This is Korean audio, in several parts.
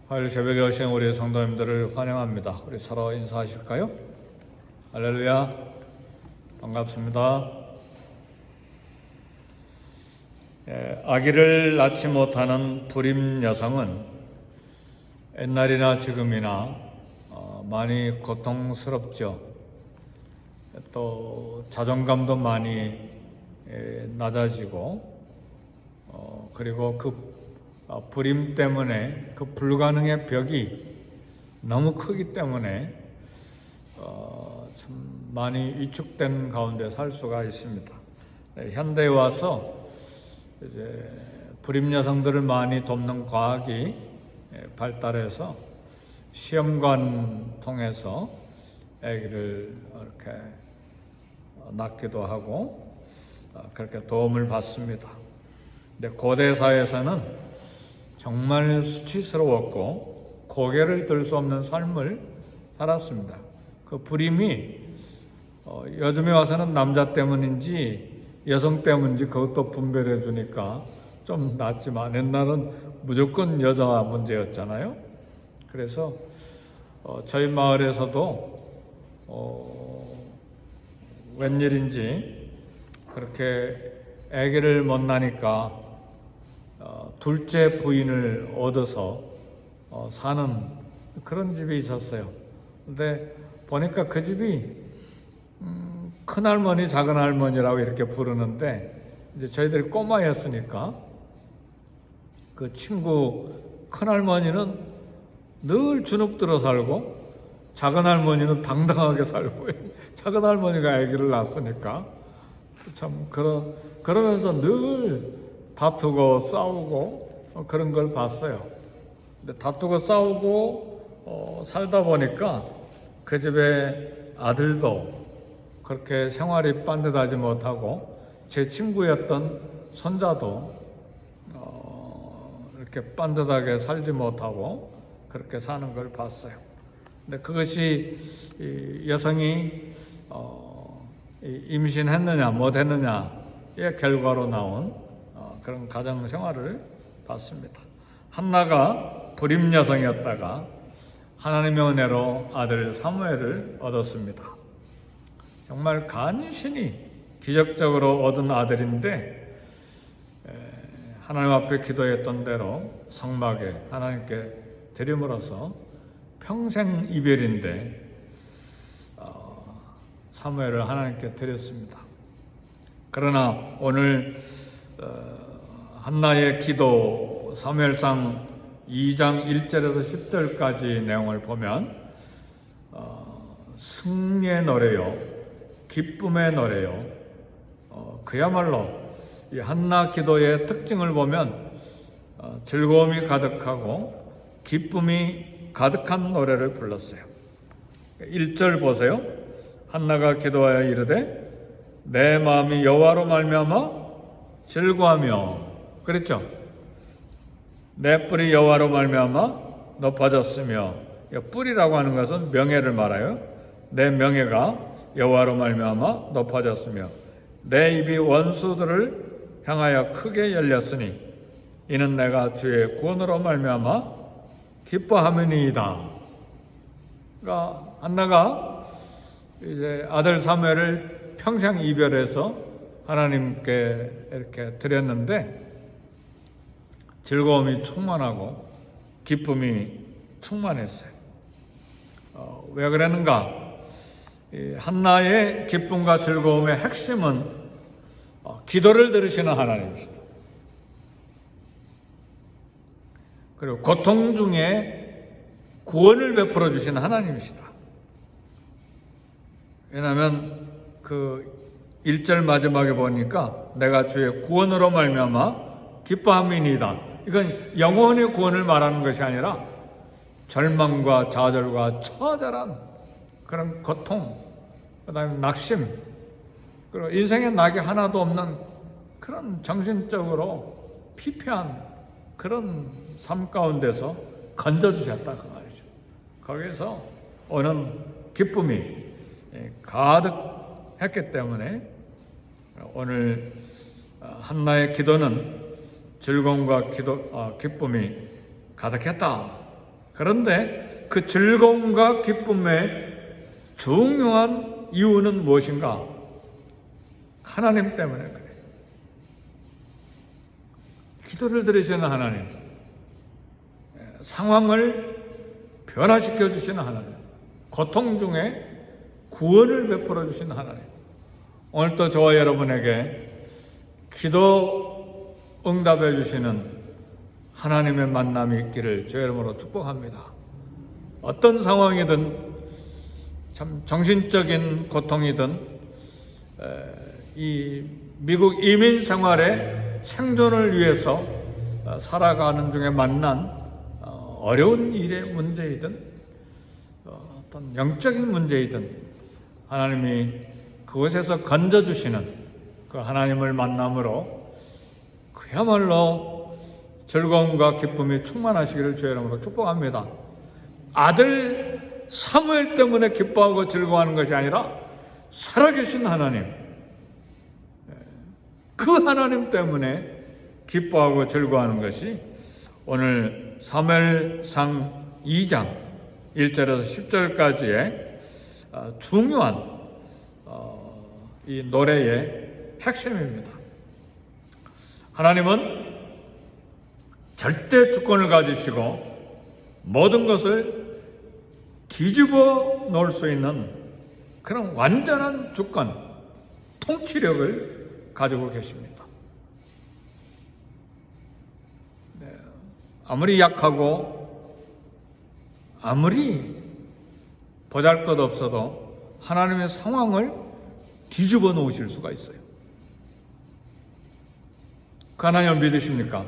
화요일 새벽에 오신 우리 성도님들을 환영합니다. 우리 서로 인사하실까요? 할렐루야, 반갑습니다. 아기를 낳지 못하는 불임 여성은 옛날이나 지금이나 많이 고통스럽죠. 또 자존감도 많이 낮아지고 그리고 그 불임 때문에 그 불가능의 벽이 너무 크기 때문에 참 많이 위축된 가운데 살 수가 있습니다. 현대에 와서 이제 불임 여성들을 많이 돕는 과학이 발달해서 시험관 통해서 아기를 이렇게 낳기도 하고 그렇게 도움을 받습니다. 근데 고대 사회에서는 정말 수치스러웠고 고개를 들 수 없는 삶을 살았습니다. 그 불임이 요즘에 와서는 남자 때문인지 여성 때문인지 그것도 분별해 주니까 좀 낫지만 옛날은 무조건 여자 문제였잖아요. 그래서 저희 마을에서도 웬일인지 그렇게 아기를 못 낳으니까 둘째 부인을 얻어서 사는 그런 집이 있었어요. 근데 보니까 그 집이 큰할머니, 작은할머니라고 이렇게 부르는데 이제 저희들이 꼬마였으니까 그 친구 큰할머니는 늘 주눅들어 살고 작은할머니는 당당하게 살고 작은할머니가 아기를 낳았으니까 참 그러면서 늘 다투고 싸우고 그런 걸 봤어요. 근데 다투고 싸우고 살다 보니까 그 집에 아들도 그렇게 생활이 빤듯하지 못하고 제 친구였던 손자도 이렇게 빤듯하게 살지 못하고 그렇게 사는 걸 봤어요. 근데 그것이 여성이 임신했느냐 못했느냐의 결과로 나온 그런 가정 생활을 봤습니다. 한나가 불임 여성이었다가 하나님의 은혜로 아들 사무엘을 얻었습니다. 정말 간신히 기적적으로 얻은 아들인데 하나님 앞에 기도했던 대로 성막에 하나님께 드림으로써 평생 이별인데 사무엘을 하나님께 드렸습니다. 그러나 오늘 한나의 기도 사무엘상 2장 1절에서 10절까지 내용을 보면 승리의 노래요, 기쁨의 노래요, 그야말로 이 한나 기도의 특징을 보면 즐거움이 가득하고 기쁨이 가득한 노래를 불렀어요. 1절 보세요. 한나가 기도하여 이르되 내 마음이 여호와로 말미암아 즐거하며, 그렇죠? 내 뿔이 여호와로 말미암아 높아졌으며, 뿔이라고 하는 것은 명예를 말하여 내 명예가 여호와로 말미암아 높아졌으며 내 입이 원수들을 향하여 크게 열렸으니 이는 내가 주의 구원으로 말미암아 기뻐함이니이다. 그러니까 한나가 이제 아들 사무엘을 평생 이별해서 하나님께 이렇게 드렸는데 즐거움이 충만하고 기쁨이 충만했어요. 왜 그러는가? 한나의 기쁨과 즐거움의 핵심은 기도를 들으시는 하나님이시다. 그리고 고통 중에 구원을 베풀어 주시는 하나님이시다. 왜냐하면 그 1절 마지막에 보니까 내가 주의 구원으로 말미암아 기뻐함이니이다. 이건 영혼의 구원을 말하는 것이 아니라 절망과 좌절과 처절한 그런 고통, 그 다음에 낙심, 그리고 인생에 낙이 하나도 없는 그런 정신적으로 피폐한 그런 삶 가운데서 건져주셨다 그 말이죠. 거기서 오는 기쁨이 가득했기 때문에 오늘 한나의 기도는 즐거움과 기쁨이 가득했다 그런데 그 즐거움과 기쁨의 중요한 이유는 무엇인가? 하나님 때문에 그래요. 기도를 들으시는 하나님, 상황을 변화시켜 주시는 하나님, 고통 중에 구원을 베풀어 주시는 하나님, 오늘도 저와 여러분에게 기도 응답해 주시는 하나님의 만남이 있기를 주의 이름으로 축복합니다. 어떤 상황이든, 참 정신적인 고통이든, 이 미국 이민 생활의 생존을 위해서 살아가는 중에 만난 어려운 일의 문제이든 어떤 영적인 문제이든 하나님이 그곳에서 건져주시는 그 하나님을 만남으로 그야말로 즐거움과 기쁨이 충만하시기를 주의 이름으로 축복합니다. 아들 사무엘 때문에 기뻐하고 즐거워하는 것이 아니라 살아계신 하나님, 그 하나님 때문에 기뻐하고 즐거워하는 것이 오늘 사무엘상 2장 1절에서 10절까지의 중요한 이 노래의 핵심입니다. 하나님은 절대 주권을 가지시고 모든 것을 뒤집어 놓을 수 있는 그런 완전한 주권, 통치력을 가지고 계십니다. 아무리 약하고 아무리 보잘것없어도 하나님의 상황을 뒤집어 놓으실 수가 있어요. 그 하나님을 믿으십니까?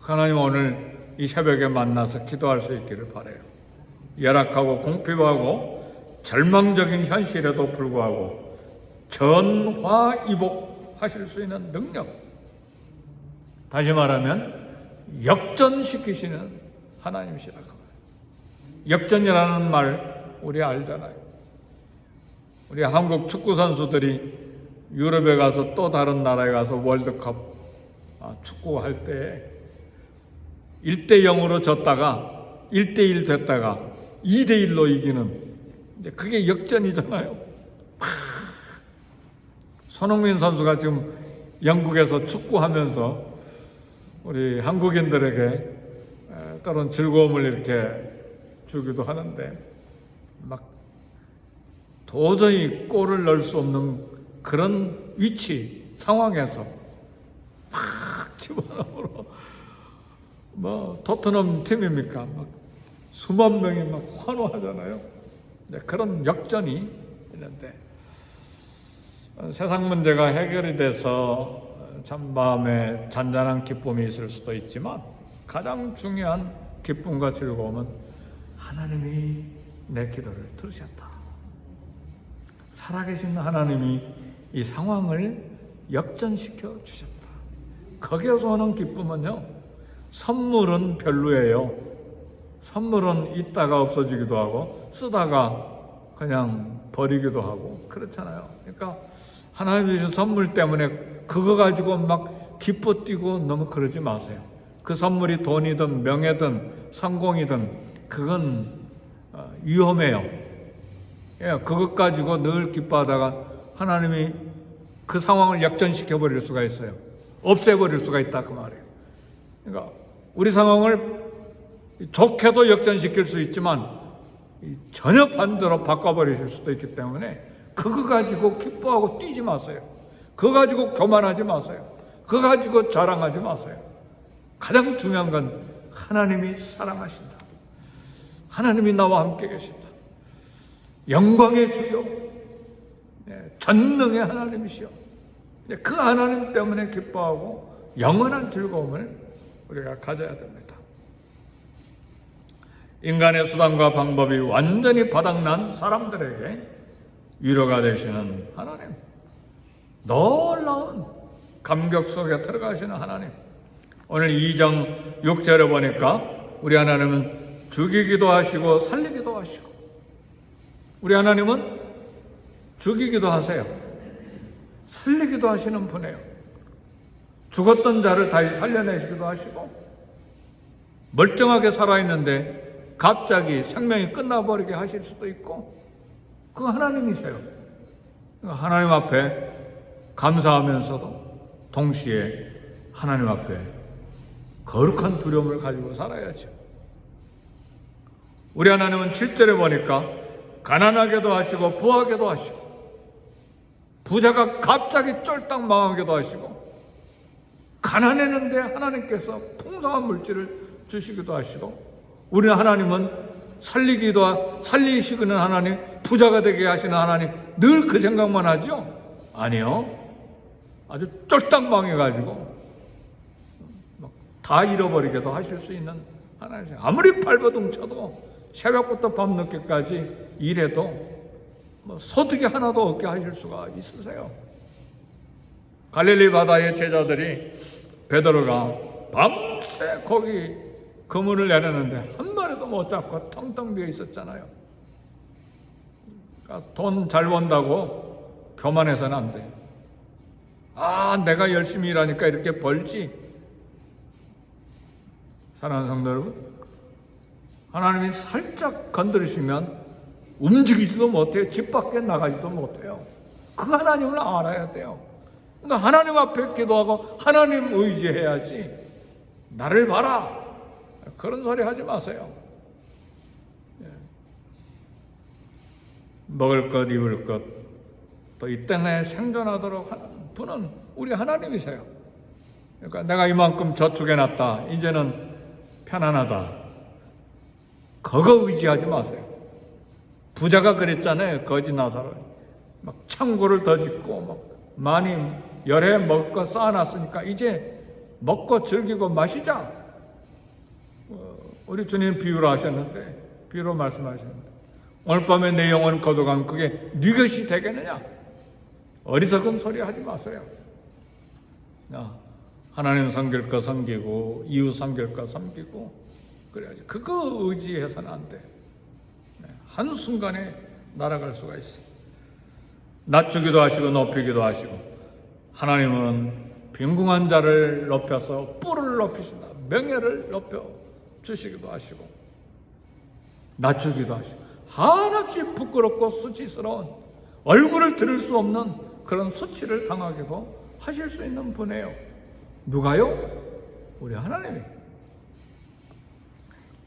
그 하나님 오늘 이 새벽에 만나서 기도할 수 있기를 바라요. 열악하고 공핍하고 절망적인 현실에도 불구하고 전화위복하실 수 있는 능력, 다시 말하면 역전시키시는 하나님이시라고. 역전이라는 말 우리 알잖아요. 우리 한국 축구 선수들이 유럽에 가서 또 다른 나라에 가서 월드컵 축구할 때 1대0으로 졌다가 1대1 됐다가 2대1로 이기는, 이제 그게 역전이잖아요. 손흥민 선수가 지금 영국에서 축구하면서 우리 한국인들에게 때론 즐거움을 이렇게 주기도 하는데 막 도저히 골을 넣을 수 없는 그런 위치, 상황에서 막 집어넣으러 토트넘 팀입니까? 막 수만 명이 막 환호하잖아요. 그런 역전이 있는데 세상 문제가 해결이 돼서 참 마음에 잔잔한 기쁨이 있을 수도 있지만 가장 중요한 기쁨과 즐거움은 하나님이 내 기도를 들으셨다. 살아계신 하나님이 이 상황을 역전시켜 주셨다. 거기에서 오는 기쁨은요, 선물은 별로예요. 선물은 있다가 없어지기도 하고 쓰다가 그냥 버리기도 하고 그렇잖아요. 그러니까 하나님 주신 선물 때문에 그거 가지고 막 기뻐 뛰고 너무 그러지 마세요. 그 선물이 돈이든 명예든 성공이든 그건 위험해요. 그것 가지고 늘 기뻐하다가 하나님이 그 상황을 역전시켜 버릴 수가 있어요. 없애버릴 수가 있다 그 말이에요. 그러니까 우리 상황을 좋게도 역전시킬 수 있지만 전혀 반대로 바꿔버리실 수도 있기 때문에 그거 가지고 기뻐하고 뛰지 마세요. 그거 가지고 교만하지 마세요. 그거 가지고 자랑하지 마세요. 가장 중요한 건 하나님이 사랑하신다. 하나님이 나와 함께 계신다. 영광의 주요, 전능의 하나님이시여. 그 하나님 때문에 기뻐하고 영원한 즐거움을 우리가 가져야 됩니다. 인간의 수단과 방법이 완전히 바닥난 사람들에게 위로가 되시는 하나님, 놀라운 감격 속에 들어가시는 하나님. 오늘 2장 6절에 보니까 우리 하나님은 죽이기도 하시고 살리기도 하시고, 우리 하나님은 죽이기도 하세요. 살리기도 하시는 분이에요. 죽었던 자를 다시 살려내시기도 하시고, 멀쩡하게 살아있는데 갑자기 생명이 끝나버리게 하실 수도 있고, 그거 하나님이세요. 하나님 앞에 감사하면서도 동시에 하나님 앞에 거룩한 두려움을 가지고 살아야죠. 우리 하나님은 7절에 보니까 가난하게도 하시고 부하게도 하시고, 부자가 갑자기 쫄딱 망하게도 하시고, 가난했는데 하나님께서 풍성한 물질을 주시기도 하시고, 우리 하나님은 살리시기는 하나님, 부자가 되게 하시는 하나님, 늘 그 생각만 하죠? 아니요. 아주 쫄딱 망해가지고 다 잃어버리게도 하실 수 있는 하나님. 아무리 발버둥 쳐도 새벽부터 밤늦게까지 일해도 소득이 하나도 없게 하실 수가 있으세요. 갈릴리 바다의 제자들이 베드로가 밤새 거기 그물을 내렸는데 한 마리도 못 잡고 텅텅 비어 있었잖아요. 그러니까 돈 잘 번다고 교만해서는 안 돼. 내가 열심히 일하니까 이렇게 벌지. 사랑하는 성도 여러분, 하나님이 살짝 건드리시면 움직이지도 못해요. 집 밖에 나가지도 못해요. 그 하나님을 알아야 돼요. 그러니까 하나님 앞에 기도하고 하나님 의지해야지, 나를 봐라 그런 소리 하지 마세요. 먹을 것, 입을 것, 또 이 땅에 생존하도록 하는 분은 우리 하나님이세요. 그러니까 내가 이만큼 저축해놨다, 이제는 편안하다, 그거 의지하지 마세요. 부자가 그랬잖아요. 거지 나사로 막 창고를 더 짓고 막 많이 여러 해 먹을 거 쌓아놨으니까 이제 먹고 즐기고 마시자. 우리 주님 비유로 하셨는데, 비유로 말씀하셨는데, 오늘 밤에 내 영혼 거두가면 그게 네 것이 되겠느냐? 어리석은 소리 하지 마세요. 하나님 섬길 거 섬기고 이웃 섬길 거 섬기고 그래야지. 그거 의지해서는 안 돼. 한순간에 날아갈 수가 있어요. 낮추기도 하시고 높이기도 하시고, 하나님은 빈궁한 자를 높여서 뿔을 높이신다. 명예를 높여 주시기도 하시고, 낮추기도 하시고, 한없이 부끄럽고 수치스러운, 얼굴을 들을 수 없는 그런 수치를 당하기도 하실 수 있는 분이에요. 누가요? 우리 하나님이.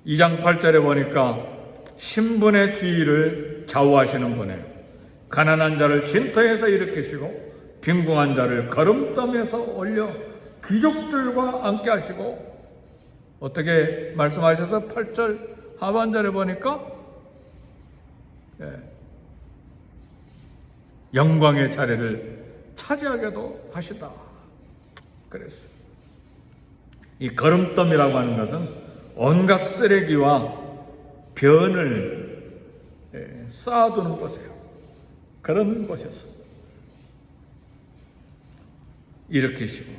2장 8절에 보니까 신분의 지위를 좌우하시는 분이에요. 가난한 자를 진토에서 일으키시고 빈궁한 자를 거름덤에서 올려 귀족들과 함께 하시고, 어떻게 말씀하셔서 8절 하반절에 보니까 영광의 자리를 차지하게도 하시다 그랬어요. 이 거름덤이라고 하는 것은 온갖 쓰레기와 변을 쌓아두는 곳이에요. 그런 곳이었어요. 일으키시고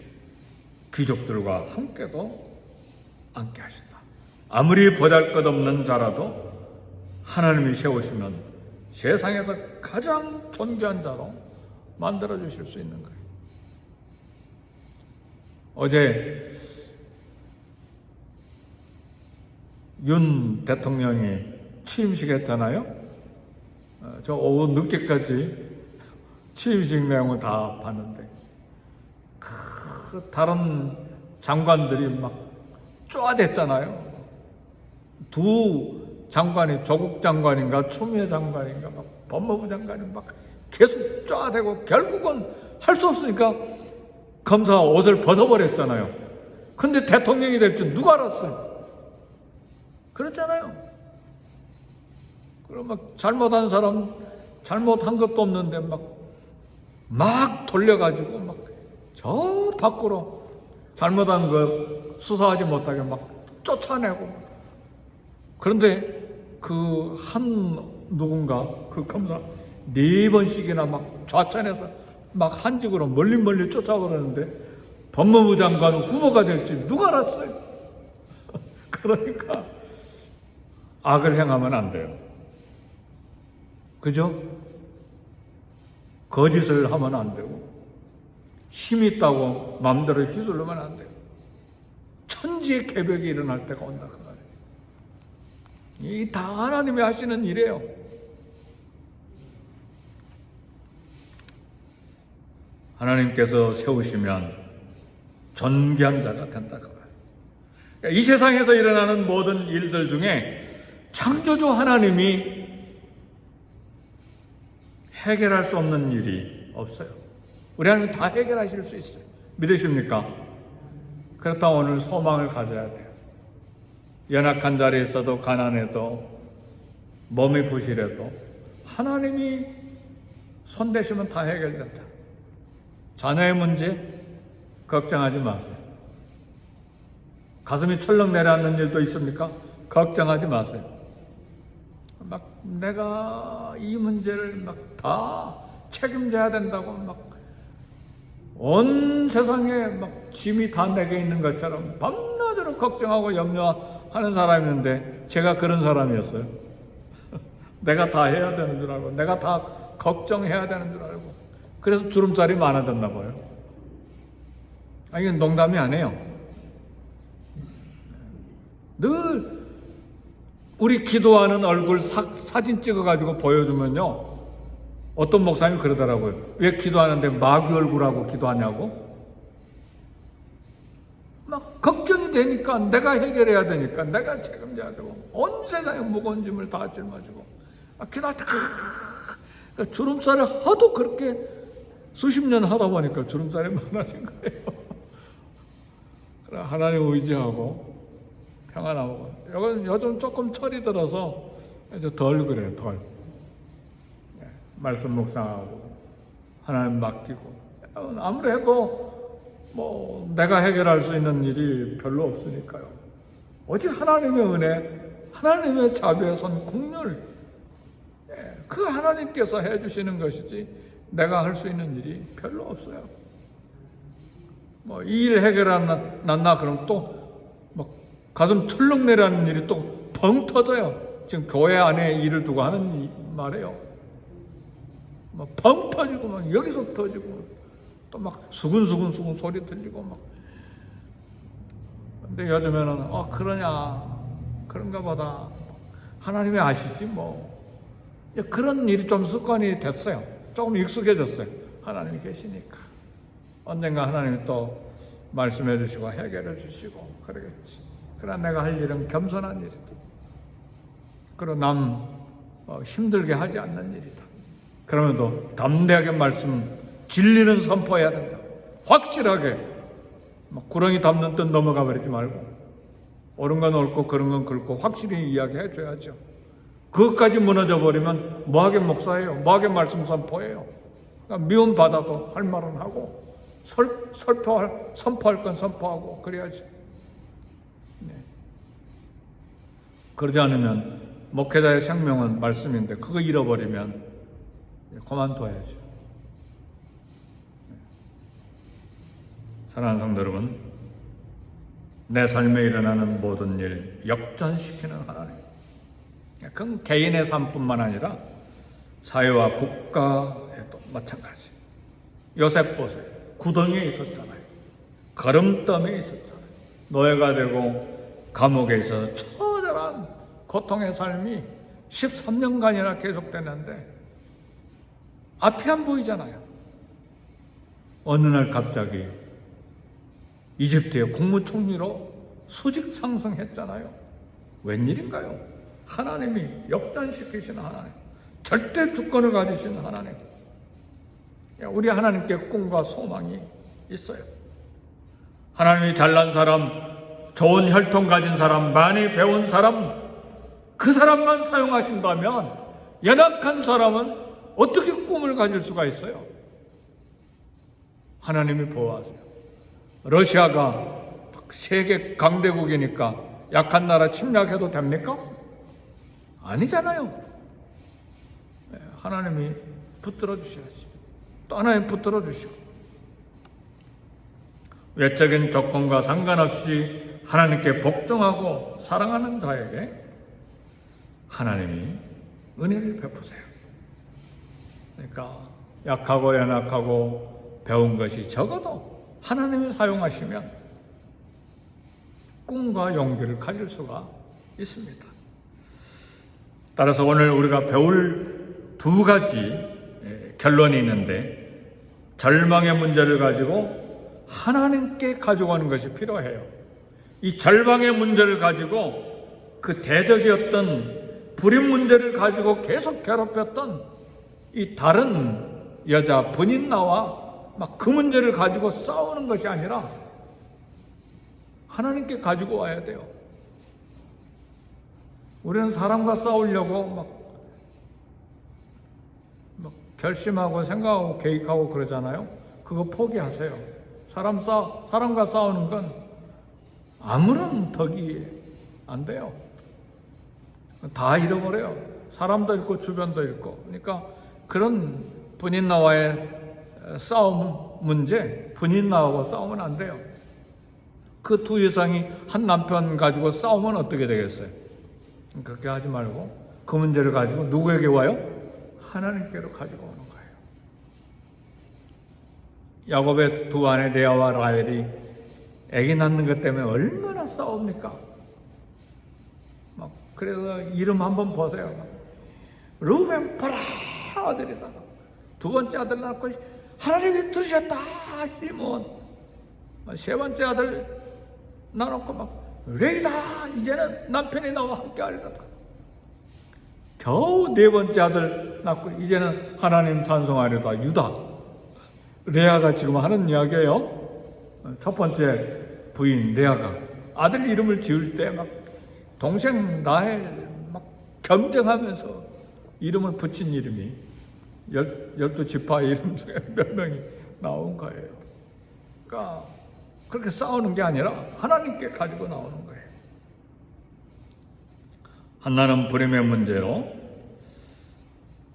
귀족들과 함께도 앉게 하신다. 아무리 보잘것없는 자라도 하나님이 세우시면 세상에서 가장 존귀한 자로 만들어 주실 수 있는 거예요. 어제 윤 대통령이 취임식 했잖아요. 저 오후 늦게까지 취임식 내용을 다 봤는데, 다른 장관들이 막 쪼아댔잖아요. 두 장관이, 조국 장관인가 추미애 장관인가 막 법무부 장관이 막 계속 쪼아대고 결국은 할 수 없으니까 검사 옷을 벗어버렸잖아요. 근데 대통령이 될 줄 누가 알았어요? 그렇잖아요. 그럼 막 잘못한 사람 잘못한 것도 없는데 막 돌려가지고 막 저 밖으로 잘못한 거 수사하지 못하게 막 쫓아내고. 그런데 그 누군가 그 검사 4번씩이나 막 좌천해서 막 한직으로 멀리 쫓아오려는데 법무부 장관 후보가 될지 누가 알았어요? 그러니까 악을 행하면 안 돼요. 그죠? 거짓을 하면 안 되고, 힘 있다고 마음대로 휘둘르면 안 돼요. 천지의 개벽이 일어날 때가 온다 그 말이에요. 이 다 하나님이 하시는 일이에요. 하나님께서 세우시면 존귀한 자가 된다 그 말이에요. 이 세상에서 일어나는 모든 일들 중에 창조주 하나님이 해결할 수 없는 일이 없어요. 우리 하나님 다 해결하실 수 있어요. 믿으십니까? 그렇다면 오늘 소망을 가져야 돼요. 연약한 자리에 있어도 가난해도 몸이 부실해도 하나님이 손대시면 다 해결된다. 자녀의 문제 걱정하지 마세요. 가슴이 철렁 내려앉는 일도 있습니까? 걱정하지 마세요. 막 내가 이 문제를 막 다 책임져야 된다고 막 온 세상에 막 짐이 다 내게 있는 것처럼 밤낮으로 걱정하고 염려하는 사람이 있는데 제가 그런 사람이었어요. 내가 다 해야 되는 줄 알고 내가 다 걱정해야 되는 줄 알고 그래서 주름살이 많아졌나 봐요. 이건 농담이 아니에요. 늘 우리 기도하는 얼굴 사진 찍어가지고 보여주면요. 어떤 목사님이 그러더라고요. 왜 기도하는데 마귀 얼굴하고 기도하냐고? 막 걱정이 되니까 내가 해결해야 되니까 내가 책임져야 되고 온 세상에 무거운 짐을 다 짊어지고 기도할 때 주름살을 하도 그렇게 수십 년 하다 보니까 주름살이 많아진 거예요. 하나님 의지하고 평안하고 요즘 조금 철이 들어서 이제 덜 그래요. 덜 말씀 묵상하고 하나님 맡기고 아무래도 뭐 내가 해결할 수 있는 일이 별로 없으니까요. 오직 하나님의 은혜, 하나님의 자비의 손 국률 그 하나님께서 해주시는 것이지 내가 할 수 있는 일이 별로 없어요. 뭐 이 일 해결 안 났나 그럼 또 막 가슴 철렁 내려는 일이 또 펑 터져요. 지금 교회 안에 일을 두고 하는 말이에요. 막 펑 터지고 막 여기서 터지고 또 막 수근수근 소리 들리고 막. 근데 요즘에는 그러냐 그런가 보다 하나님이 아시지 뭐. 그런 일이 좀 습관이 됐어요. 조금 익숙해졌어요. 하나님이 계시니까. 언젠가 하나님이 또 말씀해 주시고 해결해 주시고 그러겠지. 그러나 내가 할 일은 겸손한 일이다. 그리고 남 힘들게 하지 않는 일이다. 그러면도 담대하게 말씀 진리는 선포해야 된다. 확실하게 막 구렁이 담는 듯 넘어가 버리지 말고 옳은 건 옳고 그런 건 그렇고 확실히 이야기해 줘야죠. 그것까지 무너져 버리면 뭐하게 목사예요? 뭐하게 말씀 선포해요? 그러니까 미움 받아도 할 말은 하고 선포할 건 선포하고 그래야지. 네. 그러지 않으면 목회자의 생명은 말씀인데 그거 잃어버리면 그만둬야죠. 사랑하는 성도 여러분, 내 삶에 일어나는 모든 일 역전시키는 하나님. 그건 개인의 삶뿐만 아니라 사회와 국가에도 마찬가지. 요셉 보세요. 구덩이에 있었잖아요. 거름더미에 있었잖아요. 노예가 되고 감옥에 있어서 처절한 고통의 삶이 13년간이나 계속되는데 앞이 안 보이잖아요. 어느 날 갑자기 이집트의 국무총리로 수직 상승했잖아요. 웬일인가요? 하나님이 역전시키시는 하나님, 절대 주권을 가지시는 하나님. 우리 하나님께 꿈과 소망이 있어요. 하나님이 잘난 사람, 좋은 혈통 가진 사람, 많이 배운 사람, 그 사람만 사용하신다면 연약한 사람은 어떻게 꿈을 가질 수가 있어요? 하나님이 보호하세요. 러시아가 세계 강대국이니까 약한 나라 침략해도 됩니까? 아니잖아요. 하나님이 붙들어 주셔야지. 또 하나님 붙들어 주시고 외적인 조건과 상관없이 하나님께 복종하고 사랑하는 자에게 하나님이 은혜를 베푸세요. 그러니까 약하고 연약하고 배운 것이 적어도 하나님이 사용하시면 꿈과 용기를 가질 수가 있습니다. 따라서 오늘 우리가 배울 두 가지 결론이 있는데, 절망의 문제를 가지고 하나님께 가져가는 것이 필요해요. 이 절망의 문제를 가지고 그 대적이었던 불임 문제를 가지고 계속 괴롭혔던 이 다른 여자 분인나와 막 그 문제를 가지고 싸우는 것이 아니라 하나님께 가지고 와야 돼요. 우리는 사람과 싸우려고 막 결심하고 생각하고 계획하고 그러잖아요. 그거 포기하세요. 사람과 싸우는 건 아무런 덕이 안 돼요. 다 잃어버려요. 사람도 잃고 주변도 잃고. 그러니까 그런 분인나와의 싸움 문제, 분인나하고 싸우면 안 돼요. 그 두 여성이 한 남편 가지고 싸우면 어떻게 되겠어요? 그렇게 하지 말고 그 문제를 가지고 누구에게 와요? 하나님께로 가지고 오는 거예요. 야곱의 두 아내 레아와 라헬이 아기 낳는 것 때문에 얼마나 싸웁니까? 그래서 이름 한번 보세요. 루벤 보라 아들이다. 두 번째 아들 낳고 하나님이 들으셨다. 시몬. 세 번째 아들 낳고 레이다. 이제는 남편이 나와 함께 하리로다. 겨우 네 번째 아들 낳고 이제는 하나님 찬송하리로다. 유다. 레아가 지금 하는 이야기예요. 첫 번째 부인 레아가 아들 이름을 지을 때 동생 라헬 경쟁하면서 이름을 붙인 이름이 12지파의 이름 중에 몇 명이 나온 거예요. 그러니까 그렇게 싸우는 게 아니라 하나님께 가지고 나오는 거예요. 한나는 불임의 문제로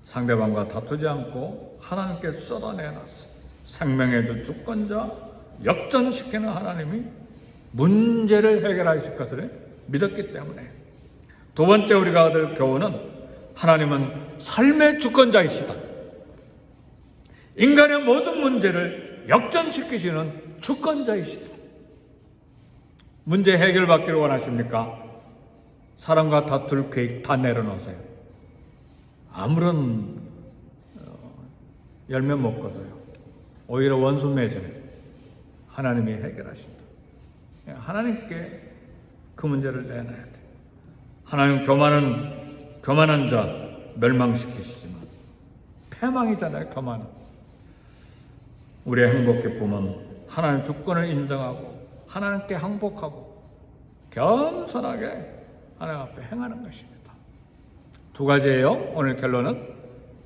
상대방과 다투지 않고 하나님께 쏟아내놨어요. 생명의 주 주권자, 역전시키는 하나님이 문제를 해결하실 것을 믿었기 때문에. 두 번째 우리가 얻을 교훈은 하나님은 삶의 주권자이시다. 인간의 모든 문제를 역전시키시는 주권자이시다. 문제 해결받기를 원하십니까? 사람과 다툴 계획 다 내려놓으세요. 아무런 열매 못 거둬요. 오히려 원수 맺어요. 하나님이 해결하신다. 하나님께 그 문제를 내놔야 돼. 하나님 교만한 자 멸망시키시지만 패망이잖아요. 교만은. 우리의 행복 기쁨은 하나님 주권을 인정하고 하나님께 항복하고 겸손하게 하나님 앞에 행하는 것입니다. 두 가지예요. 오늘 결론은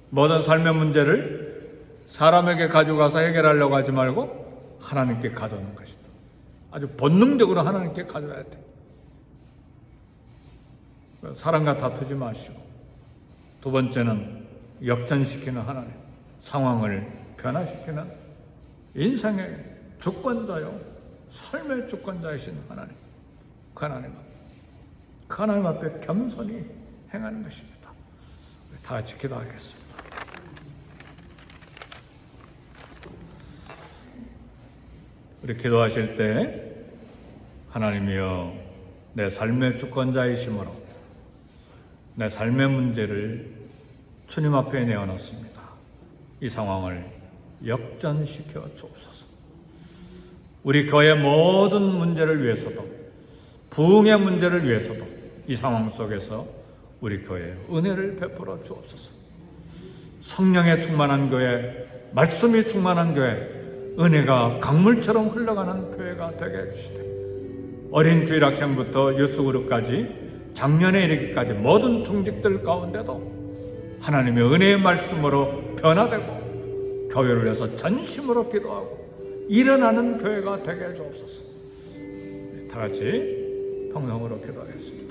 모든 삶의 문제를 사람에게 가져가서 해결하려고 하지 말고 하나님께 가져오는 것이다. 아주 본능적으로 하나님께 가져와야 돼. 사람과 다투지 마시고. 두 번째는 역전시키는 하나님, 상황을 변화시키는 인생의 주권자요, 삶의 주권자이신 하나님, 그 하나님 앞에 겸손히 행하는 것입니다. 다 같이 기도하겠습니다. 우리 기도하실 때 하나님이여, 내 삶의 주권자이심으로 내 삶의 문제를 주님 앞에 내어놓습니다. 이 상황을 역전시켜 주옵소서. 우리 교회의 모든 문제를 위해서도, 부흥의 문제를 위해서도 이 상황 속에서 우리 교회에 은혜를 베풀어 주옵소서. 성령에 충만한 교회, 말씀이 충만한 교회, 은혜가 강물처럼 흘러가는 교회가 되게 해주시되, 어린 주일학생부터 유스그룹까지 작년에 이르기까지 모든 중직들 가운데도 하나님의 은혜의 말씀으로 변화되고 교회를 위해서 전심으로 기도하고 일어나는 교회가 되게 해주옵소서. 다 같이 통성으로 기도하겠습니다.